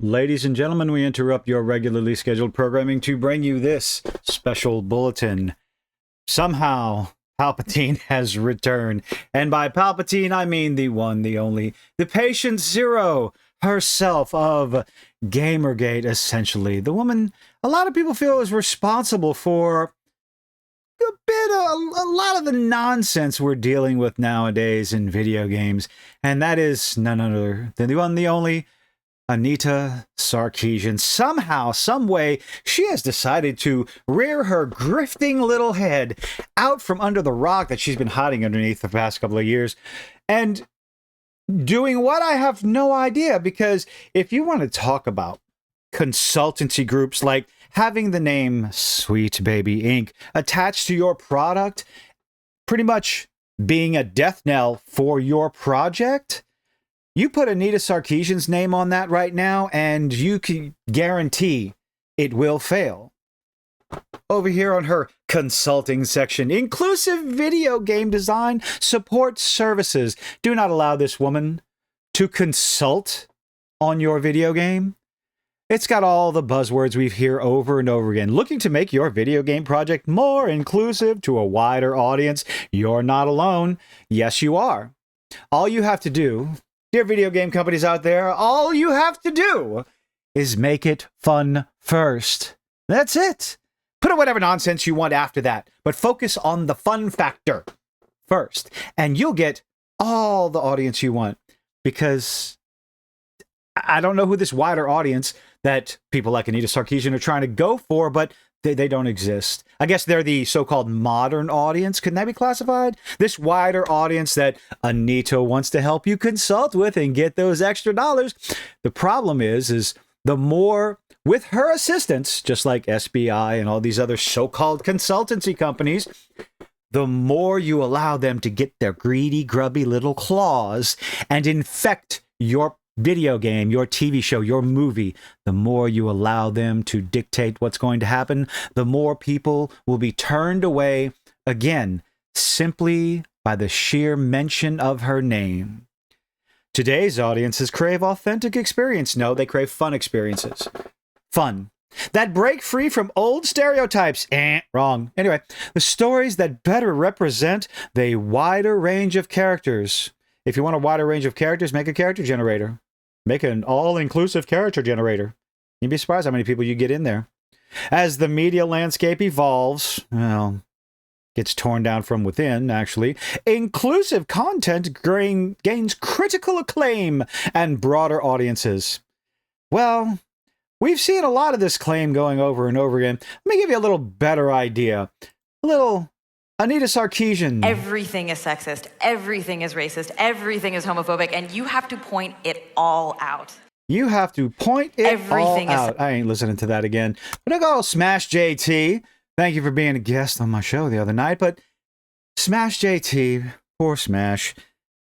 Ladies and gentlemen, we interrupt your regularly scheduled programming to bring you this special bulletin. Somehow, Palpatine has returned. And by Palpatine, I mean the one, the only, the patient zero herself of Gamergate, essentially. The woman a lot of people feel is responsible for a lot of the nonsense we're dealing with nowadays in video games. And that is none other than the one, the only, Anita Sarkeesian. Somehow, some way, she has decided to rear her grifting little head out from under the rock that she's been hiding underneath the past couple of years and doing what I have no idea. Because if you want to talk about consultancy groups, like having the name Sweet Baby Inc. attached to your product, pretty much being a death knell for your project, you put Anita Sarkeesian's name on that right now, and you can guarantee it will fail. Over here on her consulting section, inclusive video game design support services. Do not allow this woman to consult on your video game. It's got all the buzzwords we hear over and over again. Looking to make your video game project more inclusive to a wider audience? You're not alone. Yes, you are. All you have to do, dear video game companies out there, all you have to do is make it fun first. That's it. Put in whatever nonsense you want after that, but focus on the fun factor first, and you'll get all the audience you want. Because I don't know who this wider audience that people like Anita Sarkeesian are trying to go for, but they don't exist. I guess they're the so-called modern audience. Couldn't that be classified? This wider audience that Anita wants to help you consult with and get those extra dollars. The problem is the more, with her assistance, just like SBI and all these other so-called consultancy companies, the more you allow them to get their greedy, grubby little claws and infect your video game, your TV show, your movie, the more you allow them to dictate what's going to happen, the more people will be turned away again, simply by the sheer mention of her name. Today's audiences crave authentic experience. No, they crave fun experiences. Fun. That break free from old stereotypes. Wrong. Anyway, the stories that better represent the wider range of characters. If you want a wider range of characters, make a character generator. Make an all-inclusive character generator. You'd be surprised how many people you get in there. As the media landscape evolves, well, gets torn down from within, actually, inclusive content gains critical acclaim and broader audiences. Well, we've seen a lot of this claim going over and over again. Let me give you a little better idea. A little Anita Sarkeesian. Everything is sexist, everything is racist, everything is homophobic, and you have to point it all out. You have to point it Everything all out. I ain't listening to that again. But I go, Smash JT. Thank you for being a guest on my show the other night. But Smash JT, poor Smash,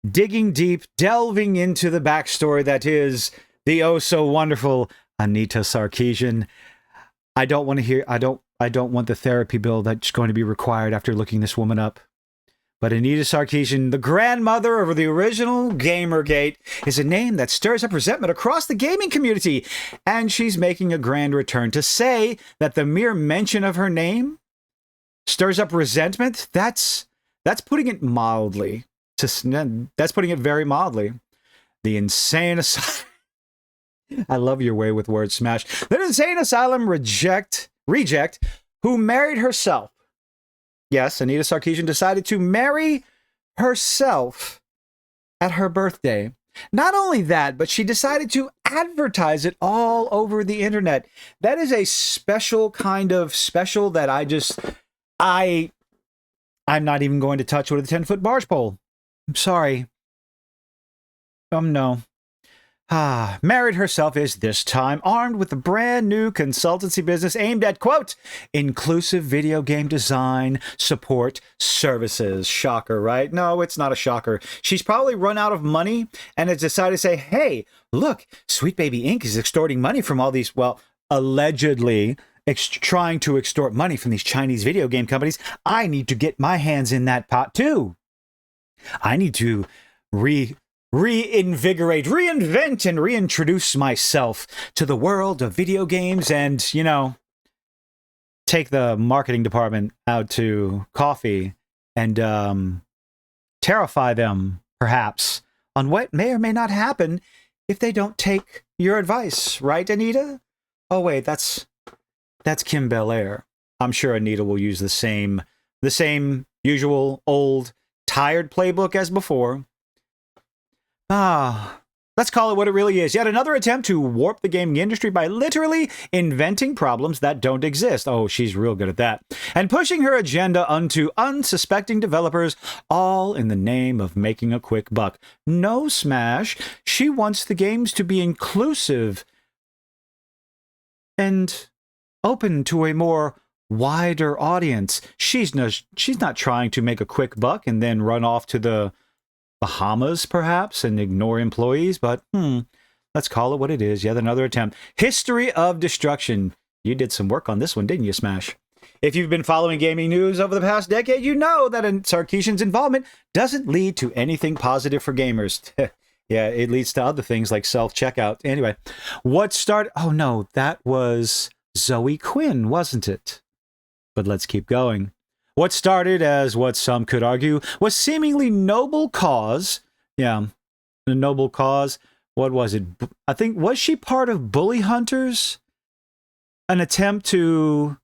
digging deep, delving into the backstory that is the oh so wonderful Anita Sarkeesian. I don't want the therapy bill that's going to be required after looking this woman up. But Anita Sarkeesian, the grandmother of the original Gamergate, is a name that stirs up resentment across the gaming community. And she's making a grand return. To say that the mere mention of her name stirs up resentment, that's putting it mildly. That's putting it very mildly. The insane asylum. I love your way with words, Smash. The insane asylum reject who married herself. Yes, Anita Sarkeesian decided to marry herself at her birthday. Not only that, but she decided to advertise it all over the internet. That is a special kind of special that I'm not even going to touch with a 10-foot barge pole. I'm sorry. No. Married herself is this time armed with a brand new consultancy business aimed at, quote, inclusive video game design support services. Shocker, right? No, it's not a shocker. She's probably run out of money and has decided to say, hey, look, Sweet Baby Inc. is extorting money from all these, well, allegedly trying to extort money from these Chinese video game companies. I need to get my hands in that pot too. I need to reinvigorate, reinvent, and reintroduce myself to the world of video games and, you know, take the marketing department out to coffee and terrify them, perhaps, on what may or may not happen if they don't take your advice. Right, Anita? Oh, wait, that's Kim Belair. I'm sure Anita will use the same usual old tired playbook as before. Let's call it what it really is. Yet another attempt to warp the gaming industry by literally inventing problems that don't exist. Oh, she's real good at that. And pushing her agenda onto unsuspecting developers, all in the name of making a quick buck. No, Smash. She wants the games to be inclusive and open to a more wider audience. She's not trying to make a quick buck and then run off to the Bahamas, perhaps, and ignore employees, but let's call it what it is. Yet another attempt. History of destruction. You did some work on this one, didn't you, Smash? If you've been following gaming news over the past decade, you know that Sarkeesian's involvement doesn't lead to anything positive for gamers. Yeah, it leads to other things like self-checkout. Anyway, what started... Oh, no, that was Zoe Quinn, wasn't it? But let's keep going. What started as what some could argue was seemingly noble cause. Yeah, a noble cause. What was it? I think, was she part of Bully Hunters? An attempt to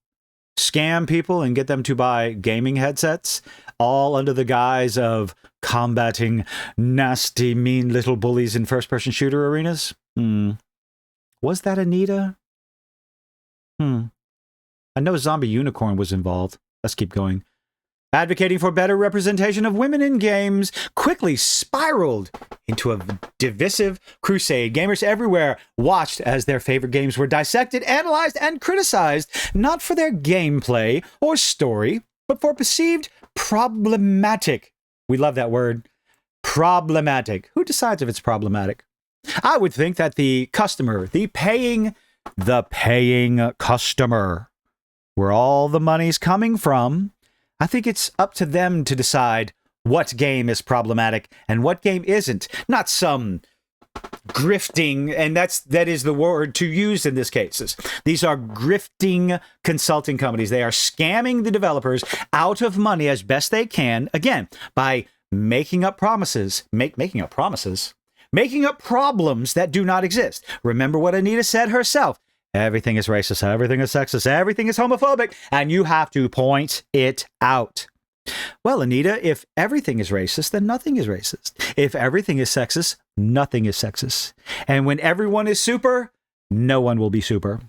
scam people and get them to buy gaming headsets, all under the guise of combating nasty, mean little bullies in first-person shooter arenas? Was that Anita? I know Zombie Unicorn was involved. Let's keep going. Advocating for better representation of women in games quickly spiraled into a divisive crusade. Gamers everywhere watched as their favorite games were dissected, analyzed, and criticized, not for their gameplay or story, but for perceived problematic. We love that word. Problematic. Who decides if it's problematic? I would think that the customer, the paying customer, where all the money's coming from, I think it's up to them to decide what game is problematic and what game isn't. Not some grifting, and that is the word to use in this case. These are grifting consulting companies. They are scamming the developers out of money as best they can, again, by making up promises. Making up promises? Making up problems that do not exist. Remember what Anita said herself. Everything is racist, everything is sexist, everything is homophobic, and you have to point it out. Well, Anita, if everything is racist, then nothing is racist. If everything is sexist, nothing is sexist. And when everyone is super, no one will be super.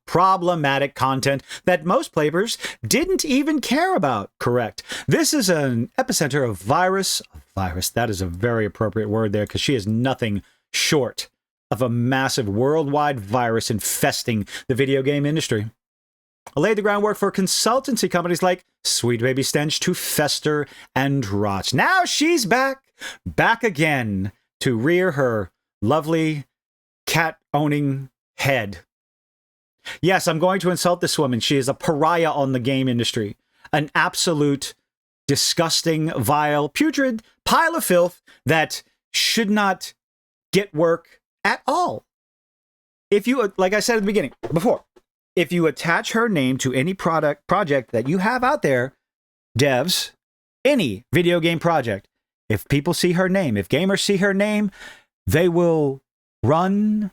Problematic content that most players didn't even care about. Correct. This is an epicenter of virus. That is a very appropriate word there, because she is nothing short of a massive worldwide virus infesting the video game industry. Laid the groundwork for consultancy companies like Sweet Baby Stench to fester and rot. Now she's back again to rear her lovely cat-owning head. Yes, I'm going to insult this woman. She is a pariah on the game industry. An absolute disgusting, vile, putrid pile of filth that should not get work at all. If you, like I said at the beginning, before, if you attach her name to any project that you have out there, devs, any video game project, if people see her name, if gamers see her name, they will run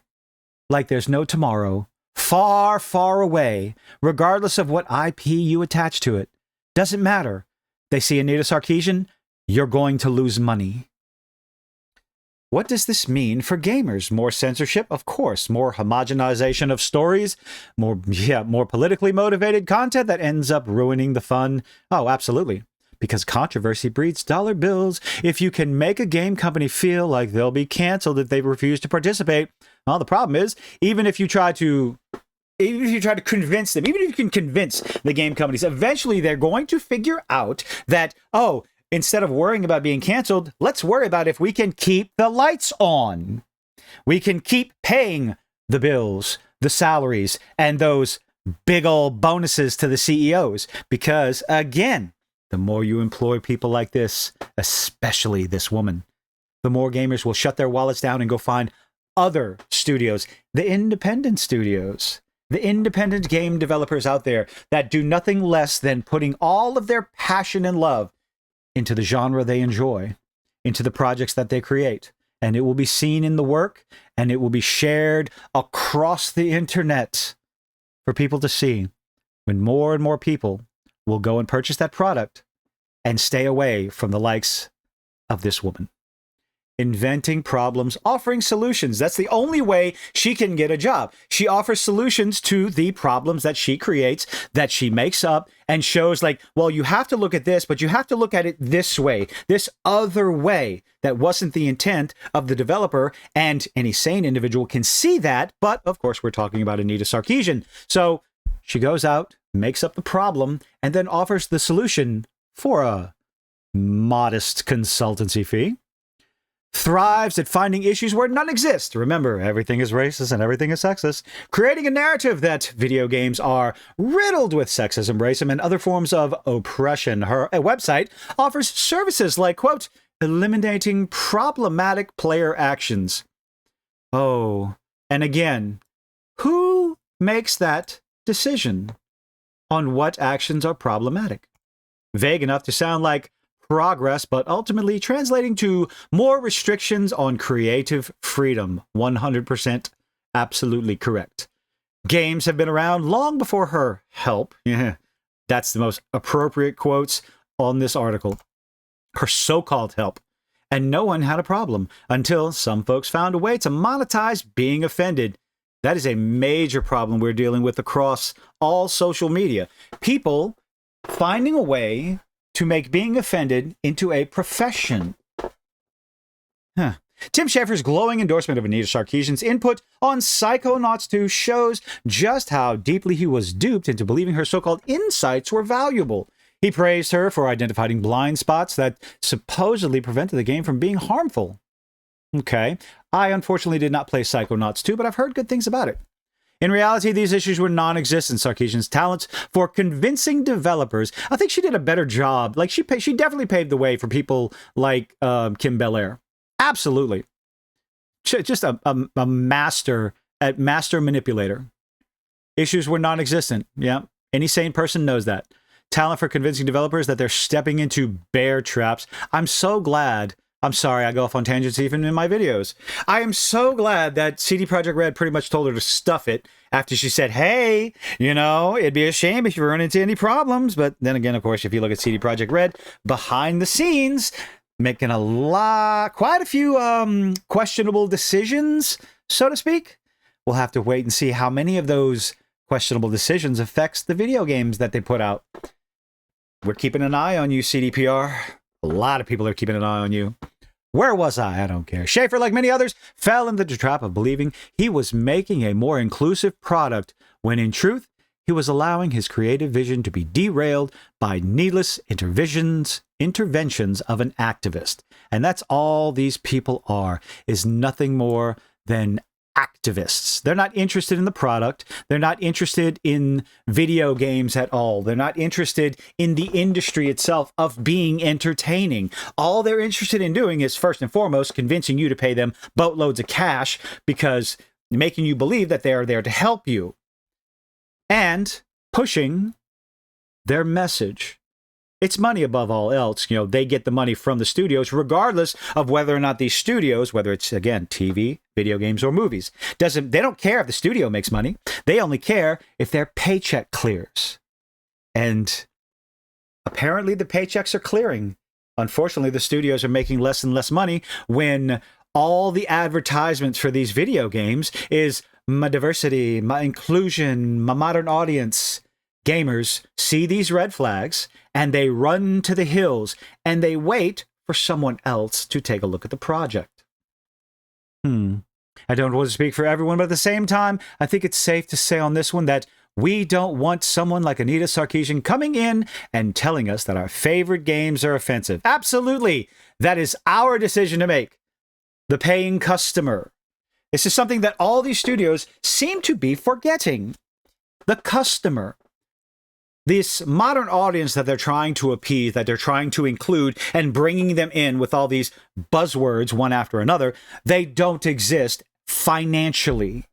like there's no tomorrow, far, far away, regardless of what IP you attach to it. Doesn't matter. They see Anita Sarkeesian, you're going to lose money. What does this mean for gamers? More censorship, of course. More homogenization of stories. More politically motivated content that ends up ruining the fun. Oh, absolutely. Because controversy breeds dollar bills. If you can make a game company feel like they'll be canceled if they refuse to participate, well, the problem is, even if you try to convince them, even if you can convince the game companies, eventually they're going to figure out that, instead of worrying about being canceled, let's worry about if we can keep the lights on. We can keep paying the bills, the salaries, and those big old bonuses to the CEOs. Because, again, the more you employ people like this, especially this woman, the more gamers will shut their wallets down and go find other studios, the independent studios, the independent game developers out there that do nothing less than putting all of their passion and love into the genre they enjoy, into the projects that they create. And it will be seen in the work, and it will be shared across the internet for people to see, when more and more people will go and purchase that product and stay away from the likes of this woman. Inventing problems, offering solutions. That's the only way she can get a job. She offers solutions to the problems that she creates, that she makes up, and shows like, well, you have to look at this, but you have to look at it this way, this other way that wasn't the intent of the developer, and any sane individual can see that. But of course, we're talking about Anita Sarkeesian. So she goes out, makes up the problem, and then offers the solution for a modest consultancy fee. Thrives at finding issues where none exist. Remember, everything is racist and everything is sexist. Creating a narrative that video games are riddled with sexism, racism, and other forms of oppression. Her website offers services like, quote, eliminating problematic player actions. Oh, and again, who makes that decision on what actions are problematic? Vague enough to sound like progress, but ultimately translating to more restrictions on creative freedom. 100% absolutely correct. Games have been around long before her help. Yeah, that's the most appropriate quotes on this article. Her so-called help. And no one had a problem until some folks found a way to monetize being offended. That is a major problem we're dealing with across all social media. People finding a way to make being offended into a profession. Tim Schafer's glowing endorsement of Anita Sarkeesian's input on Psychonauts 2 shows just how deeply he was duped into believing her so-called insights were valuable. He praised her for identifying blind spots that supposedly prevented the game from being harmful. Okay, I unfortunately did not play Psychonauts 2, but I've heard good things about it. In reality, these issues were non-existent. Sarkeesian's talents for convincing developers, I think she did a better job. Like, she definitely paved the way for people like Kim Belair. Absolutely. Just a master manipulator. Issues were non-existent. Yeah, any sane person knows that. Talent for convincing developers that they're stepping into bear traps. I'm so glad. I'm sorry, I go off on tangents even in my videos. I am so glad that CD Projekt Red pretty much told her to stuff it after she said, hey, you know, it'd be a shame if you run into any problems. But then again, of course, if you look at CD Projekt Red, behind the scenes, making quite a few questionable decisions, so to speak. We'll have to wait and see how many of those questionable decisions affects the video games that they put out. We're keeping an eye on you, CDPR. A lot of people are keeping an eye on you. Where was I? I don't care. Schafer, like many others, fell into the trap of believing he was making a more inclusive product when in truth, he was allowing his creative vision to be derailed by needless interventions of an activist. And that's all these people are, is nothing more than activists. They're not interested in the product. They're not interested in video games at all. They're not interested in the industry itself of being entertaining. All they're interested in doing is, first and foremost, convincing you to pay them boatloads of cash, because making you believe that they are there to help you, and pushing their message. It's money above all else. You know, they get the money from the studios, regardless of whether or not these studios, whether it's, again, TV, video games, or movies, they don't care if the studio makes money. They only care if their paycheck clears. And apparently the paychecks are clearing. Unfortunately, the studios are making less and less money when all the advertisements for these video games is my diversity, my inclusion, my modern audience. Gamers see these red flags and they run to the hills and they wait for someone else to take a look at the project. I don't want to speak for everyone, but at the same time, I think it's safe to say on this one that we don't want someone like Anita Sarkeesian coming in and telling us that our favorite games are offensive. Absolutely. That is our decision to make. The paying customer. This is something that all these studios seem to be forgetting. The customer. this modern audience that they're trying to appease, that they're trying to include, and bringing them in with all these buzzwords one after another, they don't exist financially.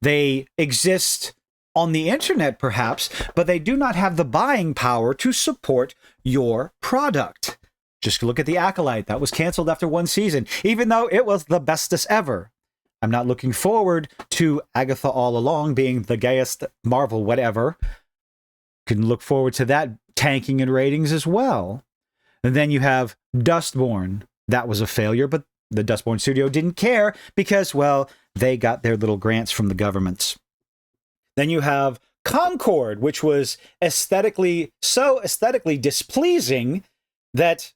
They exist on the internet, perhaps, but they do not have the buying power to support your product. Just look at The Acolyte. That was canceled after one season, even though it was the bestest ever. I'm not looking forward to Agatha All Along being the gayest Marvel whatever. Can look forward to that tanking in ratings as well. And then you have Dustborn. That was a failure, but the Dustborn studio didn't care because, well, they got their little grants from the governments. Then you have Concord, which was so aesthetically displeasing that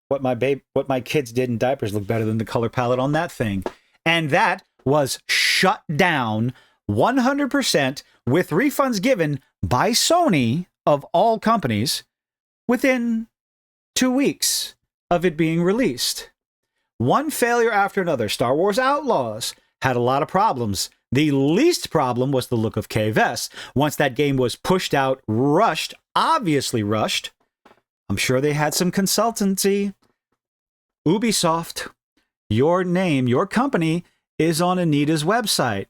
what my kids did in diapers looked better than the color palette on that thing. And that was shut down 100% with refunds given by Sony, of all companies, within 2 weeks of it being released. One failure after another. Star Wars Outlaws had a lot of problems. The least problem was the look of KVS. Once that game was pushed out, obviously rushed, I'm sure they had some consultancy. Ubisoft, your name, your company is on Anita's website.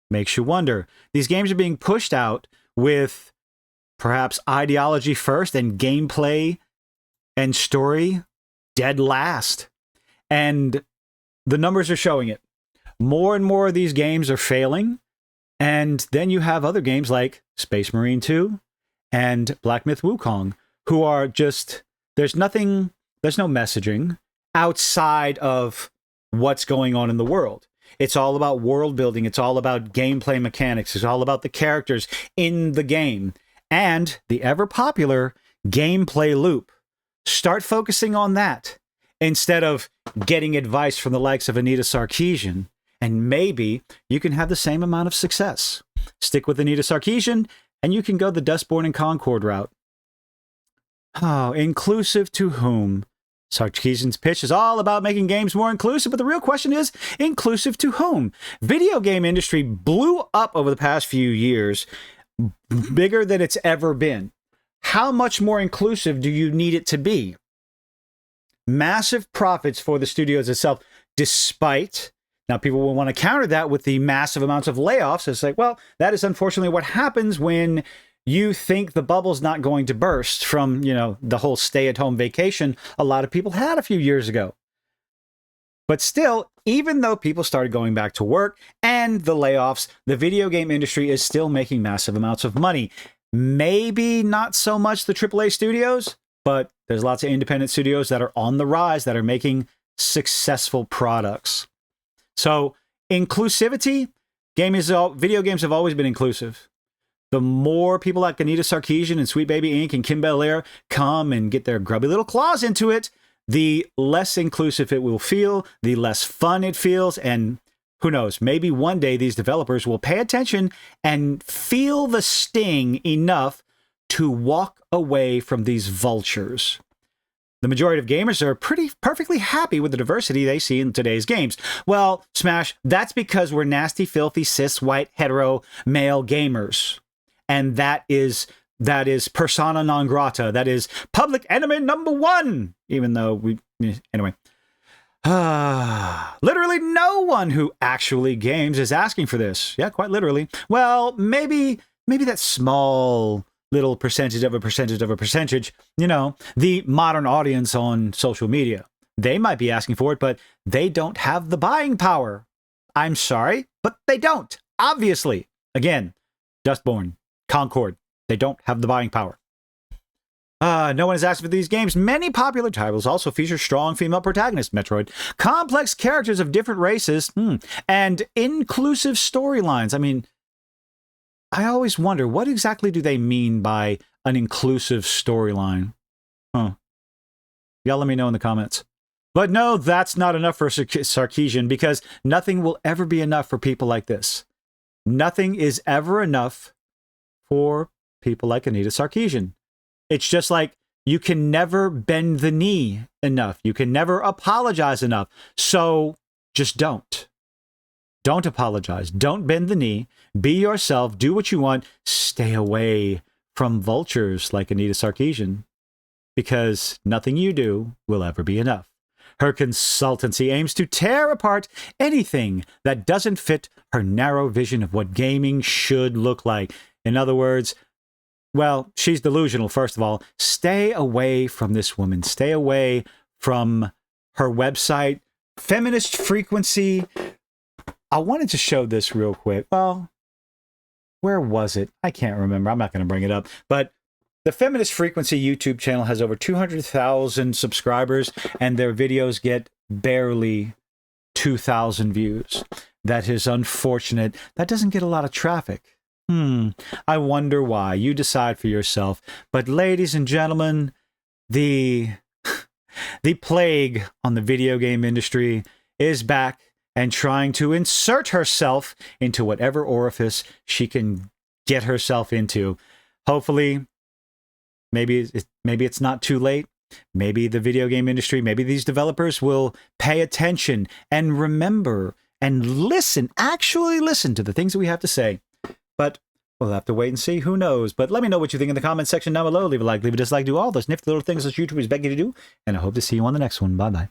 Makes you wonder. These games are being pushed out with perhaps ideology first and gameplay and story dead last. And the numbers are showing it. More and more of these games are failing. And then you have other games like Space Marine 2 and Black Myth Wukong, who are just, there's no messaging outside of what's going on in the world. It's all about world building. It's all about gameplay mechanics. It's all about the characters in the game and the ever popular gameplay loop. Start focusing on that instead of getting advice from the likes of Anita Sarkeesian, and maybe you can have the same amount of success. Stick with Anita Sarkeesian, and you can go the Dustborn and Concord route. Oh, inclusive to whom? Sarkeesian's pitch is all about making games more inclusive, but the real question is, inclusive to whom? Video game industry blew up over the past few years, bigger than it's ever been. How much more inclusive do you need it to be? Massive profits for the studios itself, despite, now people will want to counter that with the massive amounts of layoffs. It's like, well, that is unfortunately what happens when you think the bubble's not going to burst from, the whole stay-at-home vacation a lot of people had a few years ago. But still, even though people started going back to work and the layoffs, the video game industry is still making massive amounts of money. Maybe not so much the AAA studios, but there's lots of independent studios that are on the rise that are making successful products. So, inclusivity, video games have always been inclusive. The more people like Anita Sarkeesian and Sweet Baby Inc. and Kim Belair come and get their grubby little claws into it, the less inclusive it will feel, the less fun it feels, and who knows, maybe one day these developers will pay attention and feel the sting enough to walk away from these vultures. The majority of gamers are perfectly happy with the diversity they see in today's games. Well, Smash, that's because we're nasty, filthy, cis, white, hetero, male gamers. And that is persona non grata. That is public enemy number one. Even though anyway. Literally no one who actually games is asking for this. Yeah, quite literally. Well, maybe that small little percentage of a percentage, the modern audience on social media. They might be asking for it, but they don't have the buying power. I'm sorry, but they don't. Obviously. Again, Dustborn, Concord, they don't have the buying power. No one is asking for these games. Many popular titles also feature strong female protagonists, Metroid, complex characters of different races, and inclusive storylines. I mean, I always wonder, what exactly do they mean by an inclusive storyline? Y'all let me know in the comments. But no, that's not enough for Sarkeesian, because nothing will ever be enough for people like this. Nothing is ever enough for people like Anita Sarkeesian. It's just like you can never bend the knee enough. You can never apologize enough. So just don't. Don't apologize. Don't bend the knee. Be yourself. Do what you want. Stay away from vultures like Anita Sarkeesian, because nothing you do will ever be enough. Her consultancy aims to tear apart anything that doesn't fit her narrow vision of what gaming should look like. In other words, well, she's delusional, first of all. Stay away from this woman. Stay away from her website. Feminist Frequency. I wanted to show this real quick. Well, where was it? I can't remember. I'm not going to bring it up. But the Feminist Frequency YouTube channel has over 200,000 subscribers, and their videos get barely 2,000 views. That is unfortunate. That doesn't get a lot of traffic. I wonder why. You decide for yourself. But ladies and gentlemen, the plague on the video game industry is back and trying to insert herself into whatever orifice she can get herself into. Hopefully, maybe it's not too late. Maybe the video game industry, maybe these developers will pay attention and remember and listen, actually listen to the things that we have to say. But we'll have to wait and see. Who knows? But let me know what you think in the comment section down below. Leave a like, leave a dislike, do all those nifty little things that YouTube is begging you to do. And I hope to see you on the next one. Bye-bye.